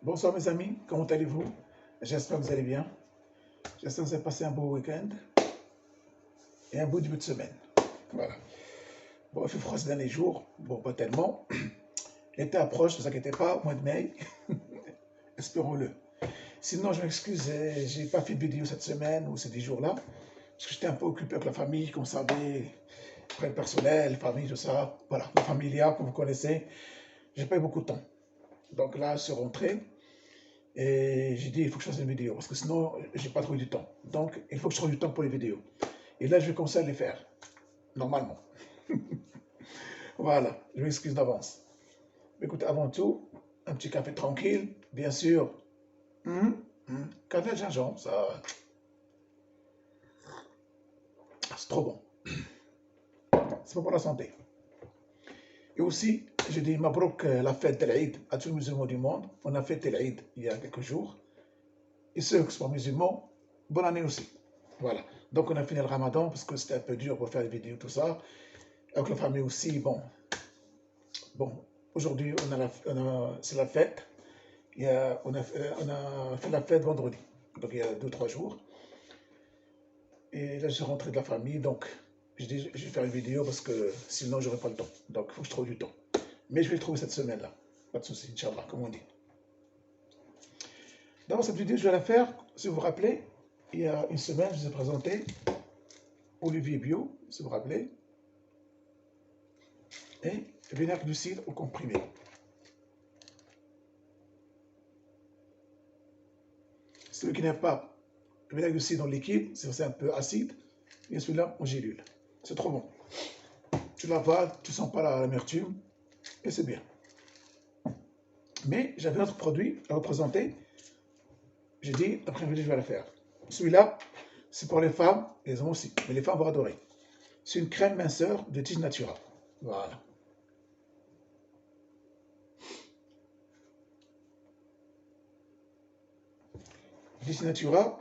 Bonsoir mes amis, comment allez-vous? J'espère que vous allez bien. J'espère que vous avez passé un beau week-end et un beau début de semaine. Voilà. Bon, il fait froid ces derniers jours. Bon, pas tellement. L'été approche, ne vous inquiétez pas, au mois de mai. Espérons-le. Sinon, je m'excuse, j'ai pas fait de vidéo cette semaine ou ces 10 jours-là. Parce que j'étais un peu occupé avec la famille, comme vous savez, après le personnel, famille, tout ça. Voilà, la familia, comme vous connaissez. J'ai pas eu beaucoup de temps. Donc là, je suis rentré. Et j'ai dit, il faut que je fasse une vidéo, parce que sinon, j'ai pas trouvé du temps. Donc, il faut que je trouve du temps pour les vidéos. Et là, je vais commencer à les faire, normalement. Voilà, je m'excuse d'avance. Écoute, avant tout, un petit café tranquille, bien sûr. Café de gingembre, ça, c'est trop bon. C'est bon pour la santé. Et aussi, je dis Mabrouk, la fête de l'Aïd à tous les musulmans du monde. On a fêté l'Aïd il y a quelques jours. Et ceux qui sont musulmans, bonne année aussi. Voilà. Donc on a fini le ramadan parce que c'était un peu dur pour faire des vidéos, tout ça. Avec la famille aussi, bon, aujourd'hui c'est la fête. On a fait la fête vendredi, donc il y a 2-3 jours. Et là, je suis rentré de la famille, donc je dis, je vais faire une vidéo parce que sinon, j'aurai pas le temps. Donc, il faut que je trouve du temps. Mais je vais le trouver cette semaine-là. Pas de souci, Inch'Allah, comme on dit. D'abord, cette vidéo, je vais la faire, si vous vous rappelez, il y a une semaine, je vous ai présenté Olivier Bio, si vous vous rappelez, et vinaigre du cidre au comprimé. Celui qui n'a pas le vinaigre du cidre en liquide, c'est un peu acide, et celui-là en gélule. C'est trop bon. Tu l'avales, tu ne sens pas l'amertume, et c'est bien. Mais j'avais un autre produit à vous présenter. J'ai dit, après-midi, je vais la faire. Celui-là, c'est pour les femmes, et les hommes aussi, mais les femmes vont adorer. C'est une crème minceur de Tige Natura. Voilà. Tige Natura,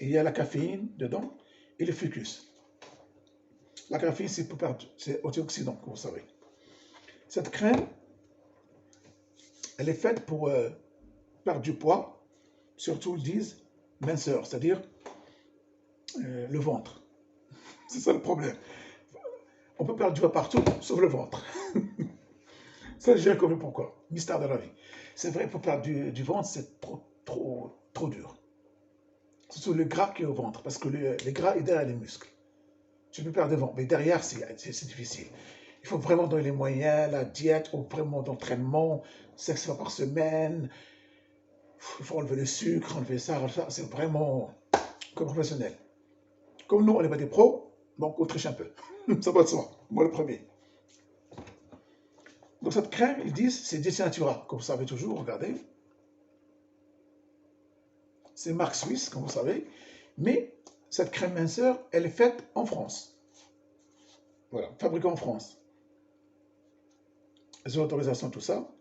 il y a la caféine dedans et le fucus. La caféine, c'est antioxydant, comme vous savez. Cette crème, elle est faite pour perdre du poids, surtout ils disent minceur, c'est-à-dire le ventre. C'est ça le problème. On peut perdre du poids partout, sauf le ventre. Ça, j'ai compris pourquoi. Mystère de la vie. C'est vrai, pour perdre du ventre, c'est trop dur. Surtout le gras qui est au ventre, parce que les gras est derrière les muscles. Tu peux perdre devant, mais derrière, c'est difficile. Il faut vraiment donner les moyens, la diète, ou vraiment d'entraînement, 6 fois par semaine. Il faut enlever le sucre, enlever ça. C'est vraiment comme professionnel. Comme nous, on n'est pas des pros, donc on triche un peu. Ça va de soi. Moi, le premier. Donc cette crème, ils disent, c'est Dieci Natura, comme vous savez toujours, regardez. C'est marque suisse, comme vous savez. Mais cette crème minceur, elle est faite en France. Voilà, fabriquée en France. Les autorisations, tout ça.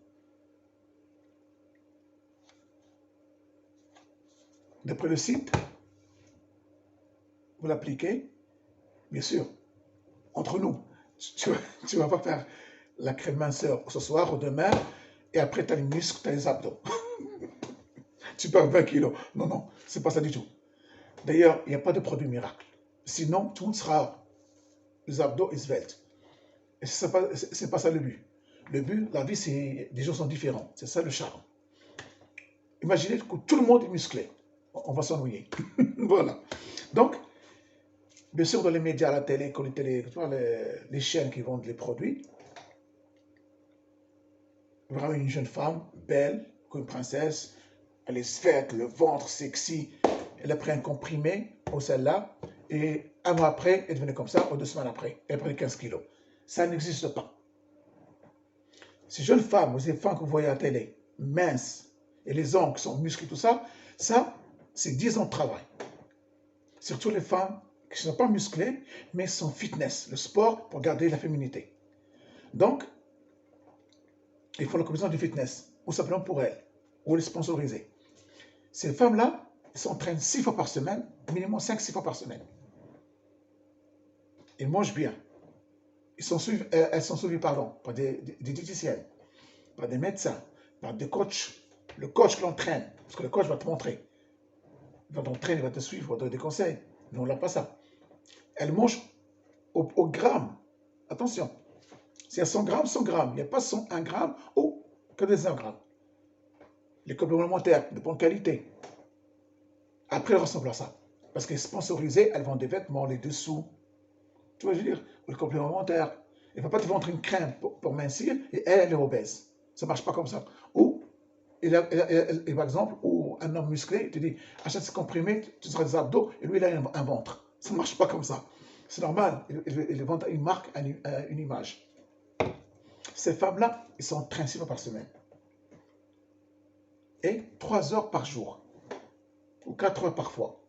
D'après le site, vous l'appliquez, bien sûr, entre nous. Tu ne vas pas faire la crème minceur ce soir ou demain, et après tu as les muscles, tu as les abdos. Tu perds 20 kilos. Non, non, c'est pas ça du tout. D'ailleurs, il n'y a pas de produit miracle. Sinon, tout le monde sera les abdos et svelte. Et c'est pas ça le but. Le but, la vie, c'est des gens sont différents. C'est ça le charme. Imaginez que tout le monde est musclé. On va s'ennuyer. Voilà. Donc, bien sûr, dans les médias, la télé, les chaînes qui vendent les produits, vraiment une jeune femme, belle, comme une princesse, elle est svelte, le ventre sexy, elle a pris un comprimé au celle-là, et un mois après, elle est devenue comme ça, ou 2 semaines après, elle a pris 15 kilos. Ça n'existe pas. Ces jeunes femmes, ou ces femmes que vous voyez à la télé, minces, et les hommes qui sont musclés, tout ça, c'est 10 ans de travail. Surtout les femmes qui ne sont pas musclées, mais sont fitness, le sport pour garder la féminité. Donc, il faut la combinaison du fitness, ou simplement pour elles, ou les sponsoriser. Ces femmes-là s'entraînent 6 fois par semaine, minimum 5-6 fois par semaine. Ils mangent bien. Elles sont suivies par des diététiciennes, par des médecins, par des coachs. Le coach qui l'entraîne, parce que le coach va te montrer. Il va t'entraîner, il va te suivre, il va te donner des conseils. Nous, on n'a pas ça. Elle mange au gramme. Attention. S'il y a 100 grammes, 100 grammes. Il n'y a pas 101 grammes ou que des 100 grammes. Les compléments alimentaires de bonne qualité. Après, elles ressemblent à ça. Parce qu'elles sont sponsorisées, elles vendent des vêtements, les dessous. Tu vois, je veux dire, ou les compléments alimentaires. Elle ne va pas te vendre une crème pour mincir et elle est obèse. Ça ne marche pas comme ça. Ou, par exemple, ou un homme musclé te dit, achète ce comprimé, tu seras des abdos, et lui, il a un ventre. Ça ne marche pas comme ça. C'est normal. Il vend une marque, une image. Ces femmes-là, ils s'entraînent 6 fois par semaine. Et 3 heures par jour. Ou 4 heures parfois.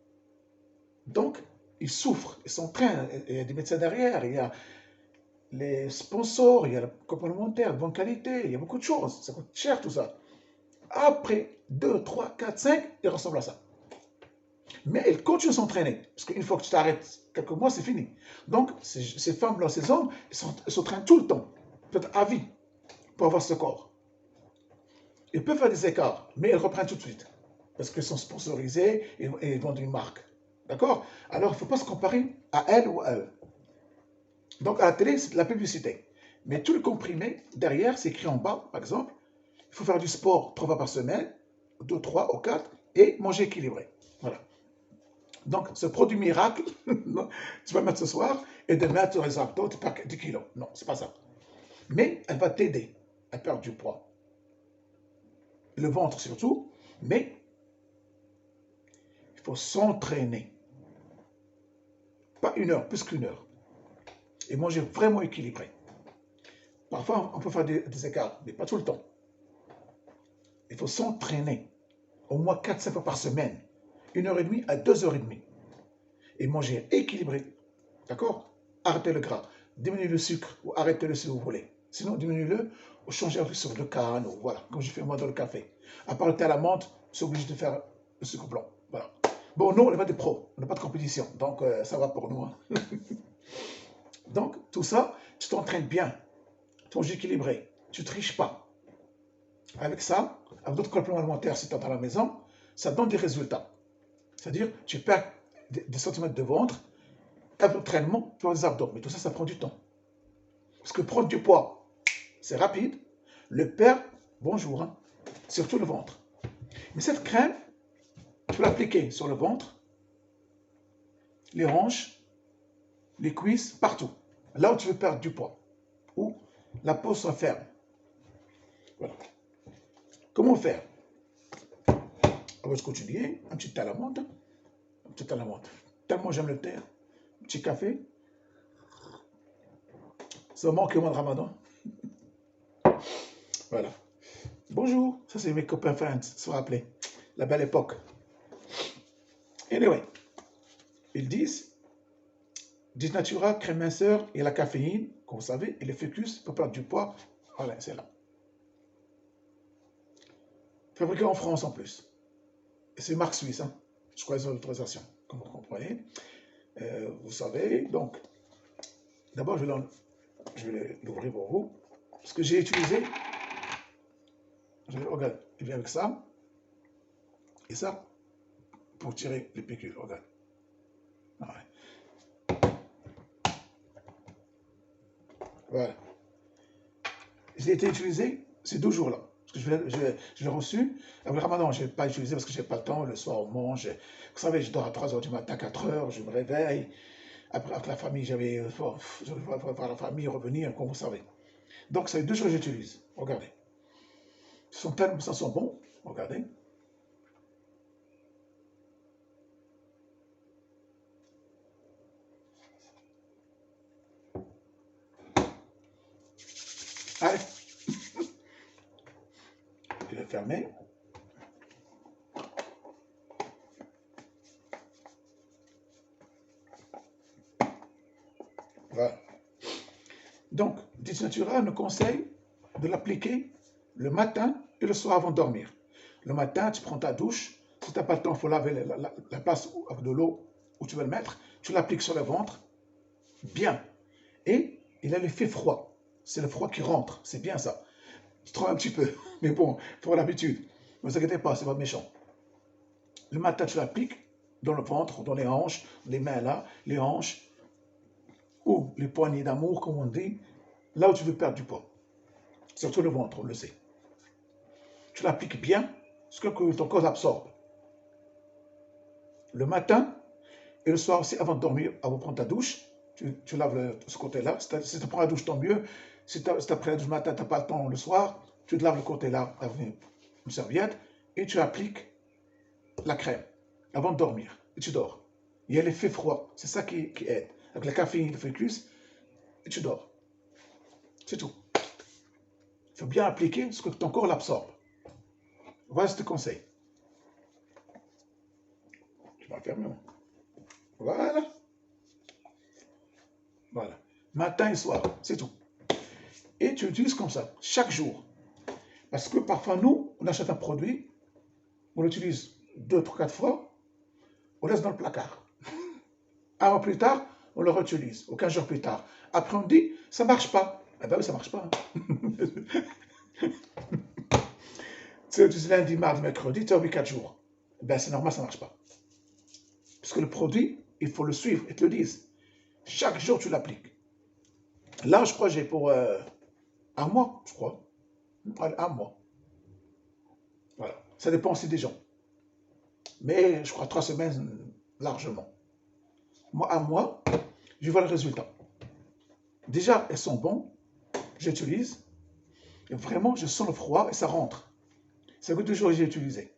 Donc, ils souffrent, ils s'entraînent. Il y a des médecins derrière, il y a les sponsors, il y a le complémentaire de bonne qualité, il y a beaucoup de choses. Ça coûte cher tout ça. Après 2, 3, 4, 5, ils ressemblent à ça. Mais ils continuent à s'entraîner. Parce qu'une fois que tu t'arrêtes quelques mois, c'est fini. Donc, ces femmes-là, ces hommes, ils s'entraînent tout le temps. Peut-être à vie. Pour avoir ce corps. Ils peuvent faire des écarts, mais ils reprennent tout de suite. Parce qu'ils sont sponsorisés et ils vendent une marque. D'accord? Alors, il ne faut pas se comparer à elle ou à eux. Donc, à la télé, c'est de la publicité. Mais tout le comprimé, derrière, c'est écrit en bas, par exemple, il faut faire du sport 3 fois par semaine, 2, 3 ou 4, et manger équilibré. Voilà. Donc, ce produit miracle, tu vas mettre ce soir, et demain, tu auras les abdos, tu perds 10 kilos. Non, c'est pas ça. Mais elle va t'aider à perdre du poids. Le ventre surtout, mais il faut s'entraîner. Pas 1 heure, plus qu'1 heure. Et manger vraiment équilibré. Parfois, on peut faire des écarts, mais pas tout le temps. Il faut s'entraîner au moins 4-5 fois par semaine. 1h30 à 2h30. Et manger équilibré. D'accord? Arrêtez le gras. Diminuez le sucre ou arrêtez-le si vous voulez. Sinon, diminuez-le ou changez sur le canne ou voilà, comme je fais moi dans le café. À part le thé à la menthe, c'est obligé de faire le sucre blanc. Voilà. Bon, nous, on n'est pas des pros, on n'a pas de compétition, donc ça va pour nous. Hein. Donc, tout ça, tu t'entraînes bien, tu manges équilibré, tu ne triches pas. Avec ça, avec d'autres compléments alimentaires, si tu es dans la maison, ça donne des résultats. C'est-à-dire, tu perds des centimètres de ventre, avec l'entraînement, tu as des abdos. Mais tout ça, ça prend du temps. Parce que prendre du poids, c'est rapide. Le perdre, bonjour, hein. Surtout le ventre. Mais cette crème, tu peux l'appliquer sur le ventre, les hanches, les cuisses, partout. Là où tu veux perdre du poids. Où la peau soit ferme. Voilà. Comment faire? On va continuer. Un petit thé à la menthe. Un petit thé à la menthe. Tellement j'aime le thé. Un petit café. Ça manque le mois de Ramadan. Voilà. Bonjour. Ça, c'est mes copains friends. Se rappeler. La belle époque. Anyway. Ils disent Disnatura, crème minceur et la caféine, comme vous savez, et le ficus pour perdre du poids. Voilà, c'est là. Fabriqué en France en plus. Et c'est marque suisse, hein. Je crois qu'ils ont l'autorisation, comme vous comprenez. Vous savez, donc, d'abord, je vais l'ouvrir pour vous. Ce que j'ai utilisé, regarde, il vient avec ça, et ça, pour tirer les piqûres, regarde. Ouais. Voilà. J'ai été utilisé ces 2 jours-là. Parce que je l'ai reçu. Avec le Ramadan, je n'ai pas utilisé parce que je n'ai pas le temps. Le soir, on mange. Vous savez, je dors à 3 h du matin, 4 h, je me réveille. Après, avec la famille, je vais voir la famille, revenir, comme vous savez. Donc, c'est 2 jours que j'utilise. Regardez. Ça sent bon. Regardez. Allez. Je vais fermer. Voilà. Donc, Disnatura nous conseille de l'appliquer le matin et le soir avant de dormir. Le matin, tu prends ta douche. Si tu n'as pas le temps, il faut laver la place avec de l'eau où tu veux le mettre. Tu l'appliques sur le ventre. Bien. Et il a l'effet froid. C'est le froid qui rentre. C'est bien ça. Tu trembles un petit peu. Mais bon, il faut avoir l'habitude. Ne vous inquiétez pas, c'est pas méchant. Le matin, tu l'appliques dans le ventre, dans les hanches, les mains là, les hanches, ou les poignées d'amour, comme on dit, là où tu veux perdre du poids. Surtout le ventre, on le sait. Tu l'appliques bien, ce que ton corps absorbe. Le matin et le soir aussi, avant de dormir, avant de prendre ta douche, tu laves ce côté-là. Si tu prends la douche, tant mieux. Si tu après la douche le matin, tu n'as pas le temps le soir, tu te laves le côté-là avec une serviette et tu appliques la crème avant de dormir. Et tu dors. Il y a l'effet froid, c'est ça qui aide. Avec la caféine, le fécus, et tu dors. C'est tout. Il faut bien appliquer ce que ton corps l'absorbe. Voilà ce que je te conseille. Tu vas fermer. Voilà. Voilà. Matin et soir, c'est tout. Et tu utilises comme ça, chaque jour. Parce que parfois, nous, on achète un produit, on l'utilise 2, 3, 4 fois, on laisse dans le placard. Un mois plus tard, on le réutilise, ou 15 jours plus tard. Après, on dit, ça ne marche pas. Eh bien oui, ça ne marche pas. Tu utilises lundi, mardi, mercredi, tu as mis 4 jours. Eh bien, c'est normal, ça ne marche pas. Parce que le produit, il faut le suivre, ils te le disent. Chaque jour, tu l'appliques. Là, je crois que j'ai pour un mois, je crois. Un mois. Voilà. Ça dépend aussi des gens. Mais je crois 3 semaines, largement. Moi, un mois, je vois le résultat. Déjà, elles sont bonnes. J'utilise. Et vraiment, je sens le froid et ça rentre. C'est que toujours j'ai utilisé.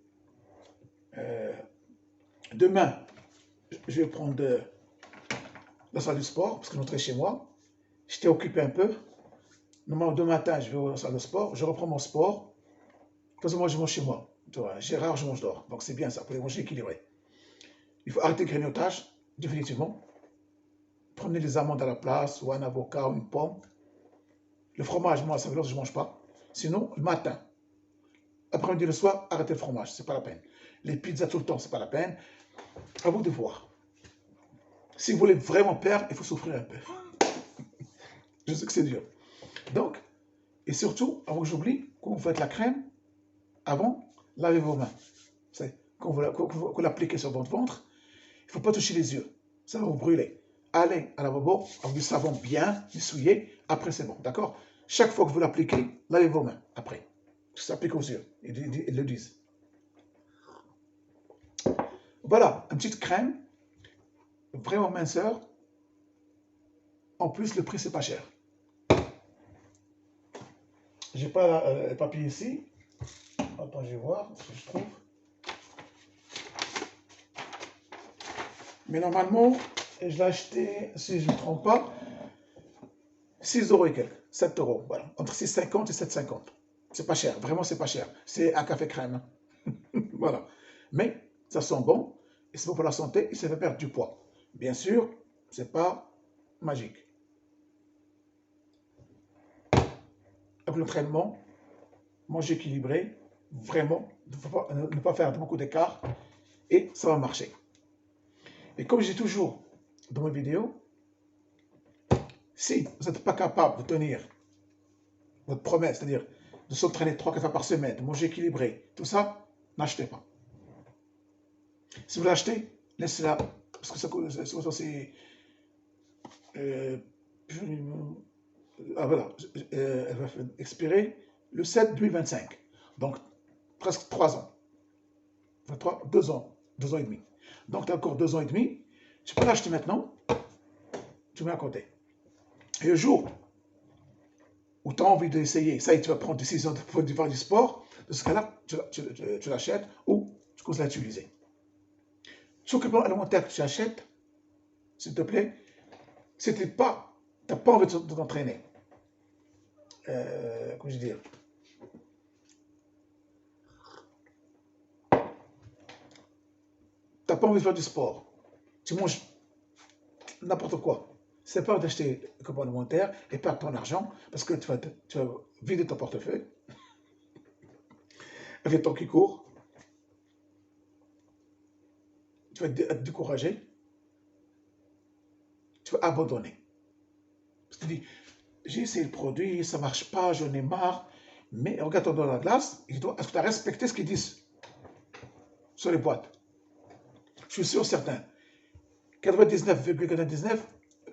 Demain, je vais prendre la salle du sport, parce que je rentrais chez moi. J'étais occupé un peu. Normalement, demain matin, je vais à la salle de sport. Je reprends mon sport. De toute façon, moi, je mange chez moi. J'ai rare, je mange dehors. Donc, c'est bien ça, pour les manger équilibrés. Il faut arrêter le grignotage, définitivement. Prenez des amandes à la place, ou un avocat, ou une pomme. Le fromage, moi, ça veut dire que je ne mange pas. Sinon, le matin, après-midi, le soir, arrêtez le fromage, c'est pas la peine. Les pizzas tout le temps, c'est pas la peine. À vous de voir. Si vous voulez vraiment perdre, il faut souffrir un peu. Je sais que c'est dur. Donc, et surtout, avant que j'oublie, quand vous faites la crème, avant, lavez vos mains. Quand vous l'appliquez sur votre ventre, il ne faut pas toucher les yeux. Ça va vous brûler. Allez à la lavabo avec du savon bien essuyé. Après, c'est bon. D'accord? Chaque fois que vous l'appliquez, lavez vos mains. Après. Ça s'applique aux yeux. Ils le disent. Voilà, une petite crème. Vraiment minceur. En plus, le prix, c'est pas cher. J'ai pas le papier ici. Attends, je vais voir si je trouve. Mais normalement, je l'ai acheté, si je ne me trompe pas, 6 euros et quelques. 7 euros, voilà. Entre 6,50 et 7,50. C'est pas cher, vraiment c'est pas cher. C'est un café crème. Voilà. Mais ça sent bon, et c'est bon pour la santé, et ça fait perdre du poids. Bien sûr, c'est pas magique. Avec l'entraînement, manger équilibré, vraiment, ne pas faire beaucoup d'écart, et ça va marcher. Et comme je dis toujours dans mes vidéos, si vous n'êtes pas capable de tenir votre promesse, c'est-à-dire de s'entraîner 3-4 fois par semaine, de manger équilibré, tout ça, n'achetez pas. Si vous l'achetez, laissez-la, parce que ça c'est... voilà, elle va expirer le 7 2025. Donc, presque 3 ans. Enfin, 2 ans, 2 ans et demi. Donc, tu as encore 2 ans et demi. Tu peux l'acheter maintenant, tu mets à côté. Et le jour où tu as envie d'essayer, ça y est, tu vas prendre décision de faire du sport, de ce cas-là, tu l'achètes ou tu commences à l'utiliser. Supplément alimentaire que tu achètes, s'il te plaît, si tu n'as pas envie de t'entraîner, comment je veux dire, tu n'as pas envie de faire du sport, tu manges n'importe quoi. C'est pas d'acheter un complément alimentaire et perdre ton argent parce que tu vas vider ton portefeuille avec le temps qui court. Tu vas être découragé. Tu vas abandonner. Parce que tu dis, j'ai essayé le produit, ça ne marche pas, j'en ai marre. Mais regarde dans la glace, est-ce que tu as respecté ce qu'ils disent sur les boîtes? Je suis sûr, certain. 99,99,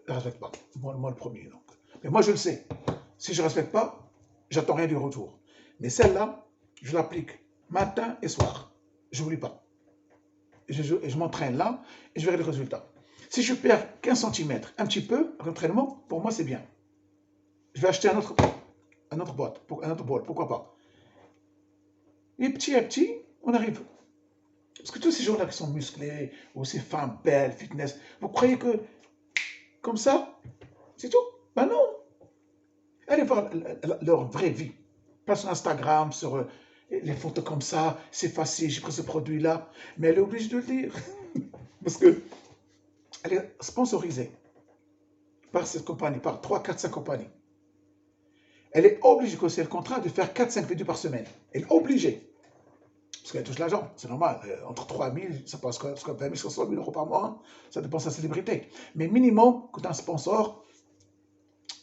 je ne respecte pas. Moi, le premier. Donc. Mais moi, je le sais. Si je ne respecte pas, j'attends rien du retour. Mais celle-là, je l'applique matin et soir. Je n'oublie pas. Et je m'entraîne là et je verrai les résultats. Si je perds 15 cm, un petit peu, à l'entraînement, pour moi, c'est bien. Je vais acheter un autre boîte, un autre bol, pourquoi pas. Et petit à petit, on arrive. Parce que tous ces gens-là qui sont musclés, ou ces femmes belles, fitness, vous croyez que, comme ça, c'est tout? Ben non. Allez voir leur vraie vie. Pas sur Instagram, sur les photos comme ça, c'est facile, j'ai pris ce produit-là. Mais elle est obligée de le dire. Parce que elle est sponsorisée par cette compagnie, par 3, 4, 5 compagnies. Elle est obligée, quand c'est le contrat, de faire 4-5 vidéos par semaine. Elle est obligée. Parce qu'elle touche l'argent, c'est normal. Entre 3 000, ça passe comme 20 000, 60 000 euros par mois. Hein. Ça dépend de sa célébrité. Mais minimum, quand tu as un sponsor,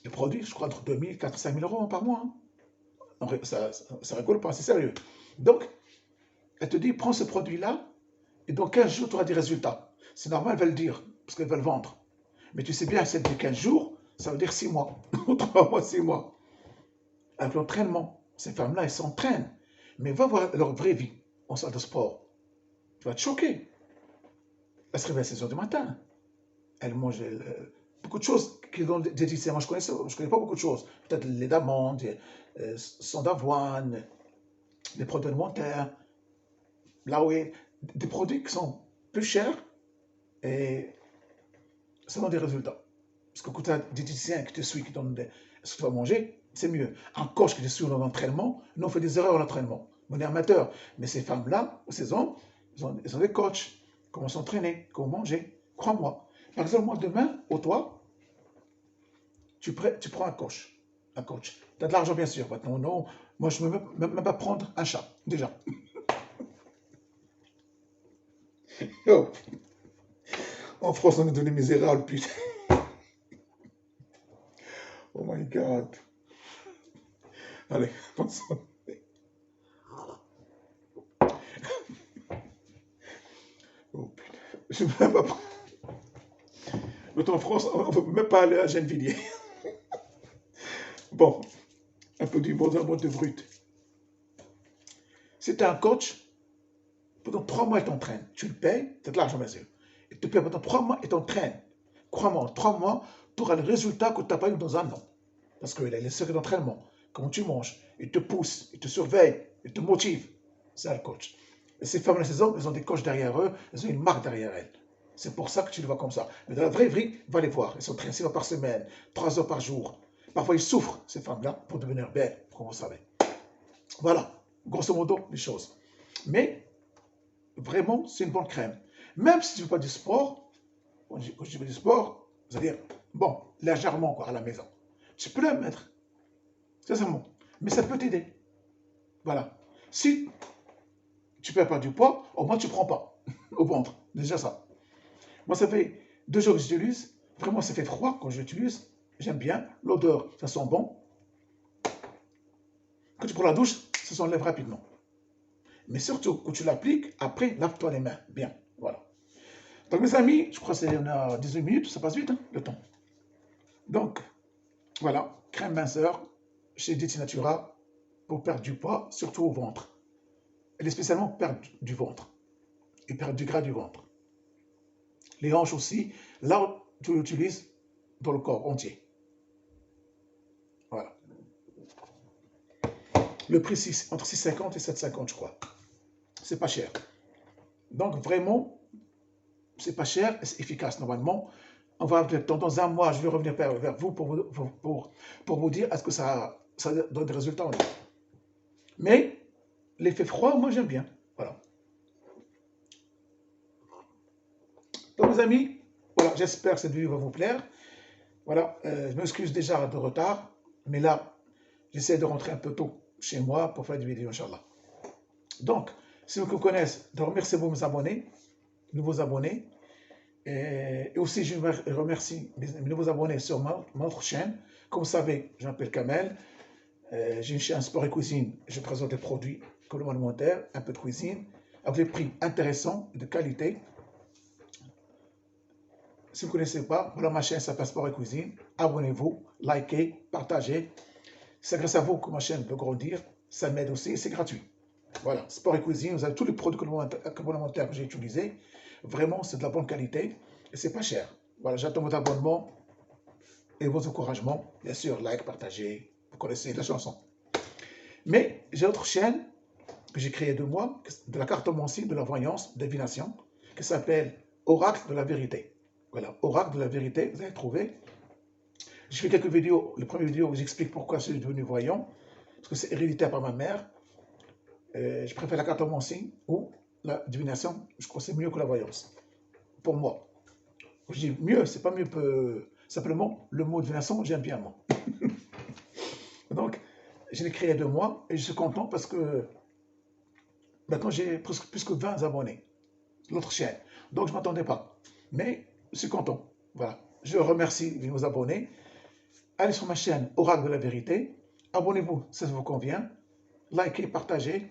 le produit, je crois, entre 2 000, 4 5 000 euros par mois. Hein. Ça rigole pas, c'est sérieux. Donc, elle te dit, prends ce produit-là, et dans 15 jours, tu auras des résultats. C'est normal, elle va le dire, parce qu'elle va le vendre. Mais tu sais bien, c'est de 15 jours, ça veut dire 6 mois. 3 mois, 6 mois. Avec l'entraînement, ces femmes-là, elles s'entraînent. Mais va voir leur vraie vie en salle de sport. Tu vas te choquer. Elle se réveille à 6 heures du matin. Elle mange beaucoup de choses qui donnent des diététiciens. Moi, je connais pas beaucoup de choses. Peut-être les d'amandes, sang d'avoine, les produits alimentaires. Là où des produits qui sont plus chers et ça donne des résultats. Parce que quand tu as des diététiciens qui te suivent, qui donnent ce que tu vas manger, c'est mieux. Un coach qui te suit dans l'entraînement, nous on fait des erreurs en entraînement. On est amateur. Mais ces femmes-là, ou ces hommes, ils ont des coachs. Comment s'entraîner, comment manger. Crois-moi. Par exemple, moi demain, au toit, tu prends un coach. Un coach. Tu as de l'argent, bien sûr. Maintenant, non. Moi, je ne peux même pas prendre un chat, déjà. Oh. En France, on est devenu misérable, putain. Oh my God. Allez, pensons. Oh putain. Je ne peux même pas. L'autre en France, on ne peut même pas aller à Gennevilliers. Bon, un peu du bon, un mot de brut. Si tu es un coach, pendant 3 mois, il t'entraîne. Tu le payes, tu as de l'argent, bien sûr. Il te paye pendant 3 mois, il t'entraîne. Crois-moi, en 3 mois, tu auras le résultat que tu n'as pas eu dans un an. Parce qu'il a les secrets d'entraînement. Comment tu manges, il te pousse, il te surveille, il te motive. C'est un coach. Et ces femmes et ces hommes, ils ont des coachs derrière eux, ils ont une marque derrière elles. C'est pour ça que tu le vois comme ça. Mais dans la vraie vie, va les voir. Ils s'entraînent 6 heures par semaine, 3 heures par jour. Parfois, ils souffrent, ces femmes-là, pour devenir belles, comme vous savez. Voilà, grosso modo, les choses. Mais, vraiment, c'est une bonne crème. Même si tu ne fais pas du sport, quand je fais du sport, c'est-à-dire, bon, légèrement, quoi, à la maison. Tu peux la mettre, sincèrement. Mais ça peut t'aider. Voilà. Si tu ne perds pas du poids, au moins tu ne prends pas au ventre. Déjà ça. Moi, ça fait 2 jours que j'utilise. Vraiment, ça fait froid quand je l'utilise. J'aime bien. L'odeur, ça sent bon. Quand tu prends la douche, ça s'enlève rapidement. Mais surtout, quand tu l'appliques, après, lave-toi les mains. Bien. Voilà. Donc, mes amis, je crois qu'on a 18 minutes. Ça passe vite, hein, le temps. Donc, voilà. Crème minceur chez DT Natura pour perdre du poids, surtout au ventre. Elle est spécialement pour perdre du ventre et perdre du gras du ventre. Les hanches aussi, là, tu l'utilises dans le corps entier. Voilà. Le prix, c'est entre 6,50 et 7,50, je crois. C'est pas cher. Donc, vraiment, c'est pas cher et c'est efficace. Normalement, on va dans un mois, je vais revenir vers vous pour vous dire est-ce que ça donne des résultats ou non. Mais, l'effet froid, moi, j'aime bien. Voilà. Donc, mes amis, voilà, j'espère que cette vidéo va vous plaire. Voilà, je m'excuse déjà de retard, mais là, j'essaie de rentrer un peu tôt chez moi pour faire des vidéos, Inch'Allah. Donc, si vous me connaissez, de remercier vos abonnés, nouveaux abonnés, et aussi je remercie mes nouveaux abonnés sur ma autre chaîne. Comme vous savez, je m'appelle Kamel, J'ai une chaîne Sport et Cuisine. Je présente des produits compléments alimentaires, un peu de cuisine, avec des prix intéressants et de qualité. Si vous ne connaissez pas, voilà ma chaîne s'appelle Sport et Cuisine. Abonnez-vous, likez, partagez. C'est grâce à vous que ma chaîne peut grandir. Ça m'aide aussi et c'est gratuit. Voilà, Sport et Cuisine, vous avez tous les produits complémentaires que j'ai utilisés. Vraiment, c'est de la bonne qualité et c'est pas cher. Voilà, j'attends votre abonnement et vos encouragements. Bien sûr, like, partagez, vous connaissez la chanson. Mais j'ai autre chaîne que j'ai créée de moi, de la cartomancie, de la voyance, de la divination, qui s'appelle Oracle de la vérité. Voilà, Oracle de la vérité, vous allez trouver. Je fais quelques vidéos. La première vidéo où j'explique pourquoi je suis devenu voyant, parce que c'est héréditaire par ma mère. Je préfère la cartomancie ou la divination, je crois que c'est mieux que la voyance, pour moi. Je dis mieux, c'est pas mieux que... Simplement, le mot divination, j'aime bien moi. Donc, je l'ai créé de moi et je suis content parce que maintenant j'ai presque plus que 20 abonnés. L'autre chaîne. Donc, je ne m'attendais pas. Mais je suis content. Voilà. Je remercie nos abonnés. Allez sur ma chaîne Oracle de la vérité. Abonnez-vous si ça vous convient. Likez, partagez.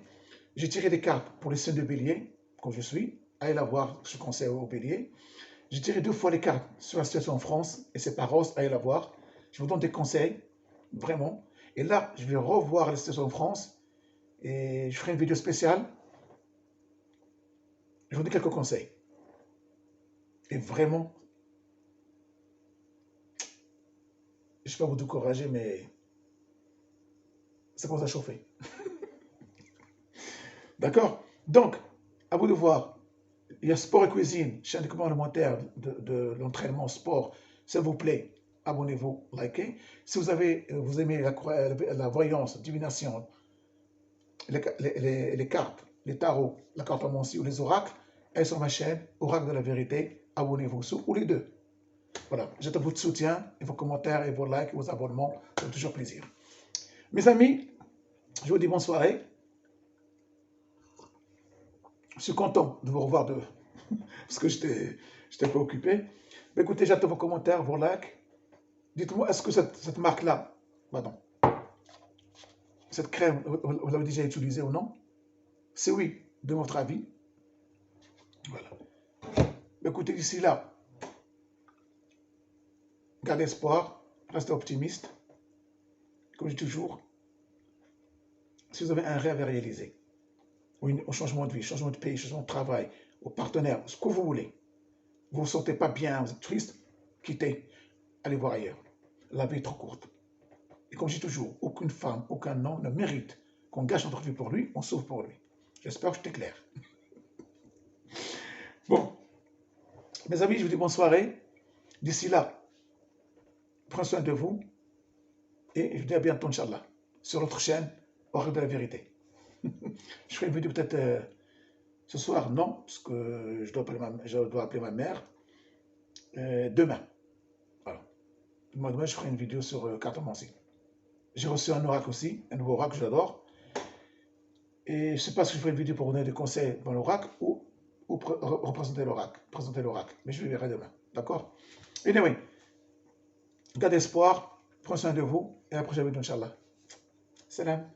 J'ai tiré des cartes pour les signes de bélier, comme je suis. Allez la voir, je conseille au bélier. J'ai tiré 2 fois les cartes sur la situation en France et c'est pas rose, allez la voir. Je vous donne des conseils, vraiment. Et là, je vais revoir la situation en France et je ferai une vidéo spéciale. Je vous donne quelques conseils. Et vraiment, je ne vais pas vous décourager, mais ça commence à chauffer. D'accord? Donc, à vous de voir. Il y a Sport et Cuisine, chaîne de commande alimentaire de l'entraînement sport. S'il vous plaît, abonnez-vous, likez. Si vous aimez la voyance, divination, les cartes, les tarots, la cartomancie ou les oracles, elles sont ma chaîne, Oracle de la vérité. Abonnez-vous ou les deux. Voilà, j'attends votre soutien et vos commentaires et vos likes et vos abonnements. Ça fait toujours plaisir. Mes amis, je vous dis bonne soirée. Je suis content de vous revoir parce que j'étais pas occupé. Mais écoutez, j'attends vos commentaires, vos likes. Dites-moi, est-ce que cette marque-là, pardon, cette crème, vous l'avez déjà utilisée ou non? C'est oui, de votre avis. Voilà. Mais écoutez, d'ici là, gardez espoir, restez optimiste. Comme je dis toujours, si vous avez un rêve à réaliser, ou un changement de vie, changement de pays, changement de travail, au partenaire, ce que vous voulez, vous ne vous sentez pas bien, vous êtes triste, quittez, allez voir ailleurs. La vie est trop courte. Et comme je dis toujours, aucune femme, aucun homme ne mérite qu'on gâche notre vie pour lui, on sauve pour lui. J'espère que j'étais clair. Bon, mes amis, je vous dis bonne soirée. D'ici là, prenez soin de vous et je vous dis à bientôt, Inch'Allah, sur notre chaîne, Oracle de la vérité. Je ferai une vidéo peut-être ce soir, non, parce que je dois appeler ma mère demain. Voilà. Demain, je ferai une vidéo sur cartomancie. J'ai reçu un oracle aussi, un nouveau oracle que j'adore. Et je ne sais pas si je ferai une vidéo pour donner des conseils dans l'oracle ou représenter l'oracle, présenter l'oracle. Mais je le verrai demain. D'accord? Anyway, gardez espoir, prenez soin de vous et à la prochaine vidéo, Inch'Allah. Salam.